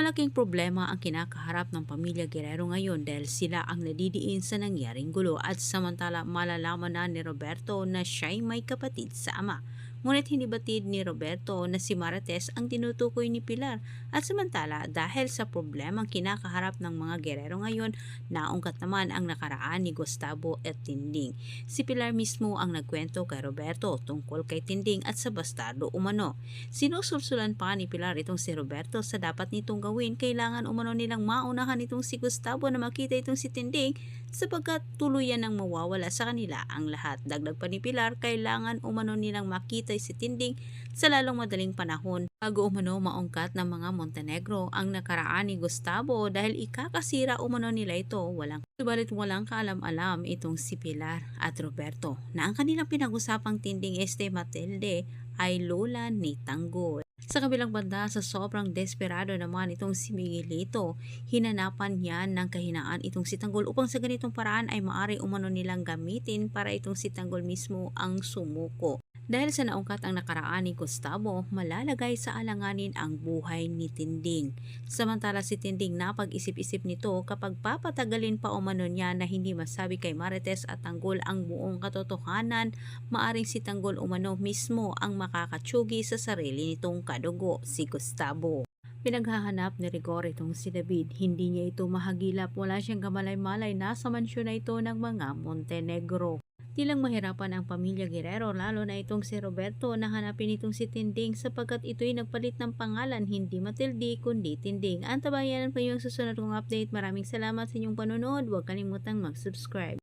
Malaking problema ang kinakaharap ng pamilya Guerrero ngayon dahil sila ang nadidiin sa nangyaring gulo at samantala malalaman na ni Roberto na siya'y may kapatid sa ama. Ngunit hindi batid ni Roberto na si Marites ang tinutukoy ni Pilar at samantala dahil sa problemang kinakaharap ng mga Guerrero ngayon, naungkat naman ang nakaraan ni Gustavo at Tinding. Si Pilar mismo ang nagkwento kay Roberto tungkol kay Tinding at sa bastardo umano. Sinusulsulan pa ni Pilar itong si Roberto sa dapat nitong gawin, kailangan umano nilang maunahan itong si Gustavo na makita itong si Tinding sapagkat tuluyan ng mawawala sa kanila ang lahat. Dagdag pa ni Pilar, kailangan umano nilang makita si Tinding sa lalong madaling panahon bago umano maungkat ng mga Montenegro ang nakaraan ni Gustavo dahil ikakasira umano nila ito. Subalit walang kaalam-alam itong si Pilar at Roberto na ang kanilang pinag-usapang Tinding Matilde ay lola ni Tanggol. Sa kabilang banda, sa sobrang desperado naman itong si Miguelito, hinanapan niya ng kahinaan itong si Tanggol upang sa ganitong paraan ay maari umano nilang gamitin para itong si Tanggol mismo ang sumuko. Dahil sa naungkat ang nakaraan ni Gustavo, malalagay sa alanganin ang buhay ni Tinding. Samantala si Tinding napag-isip-isip nito kapag papatagalin pa umano niya na hindi masabi kay Marites at Tanggol ang buong katotohanan, maaring si Tanggol umano mismo ang makakatsugi sa sarili nitong kadugo, si Gustavo. Pinaghahanap ni Rigor itong si David, hindi niya ito mahagilap, wala siyang kamalay-malay, nasa mansyon na ito ng mga Montenegro. Tilang mahirapan ang pamilya Guerrero lalo na itong si Roberto na hanapin itong si Tinding sapagkat ito'y nagpalit ng pangalan, hindi Matilde kundi Tinding. Antabayanan pa yung susunod kong update. Maraming salamat sa inyong panonood. Huwag kalimutang mag-subscribe.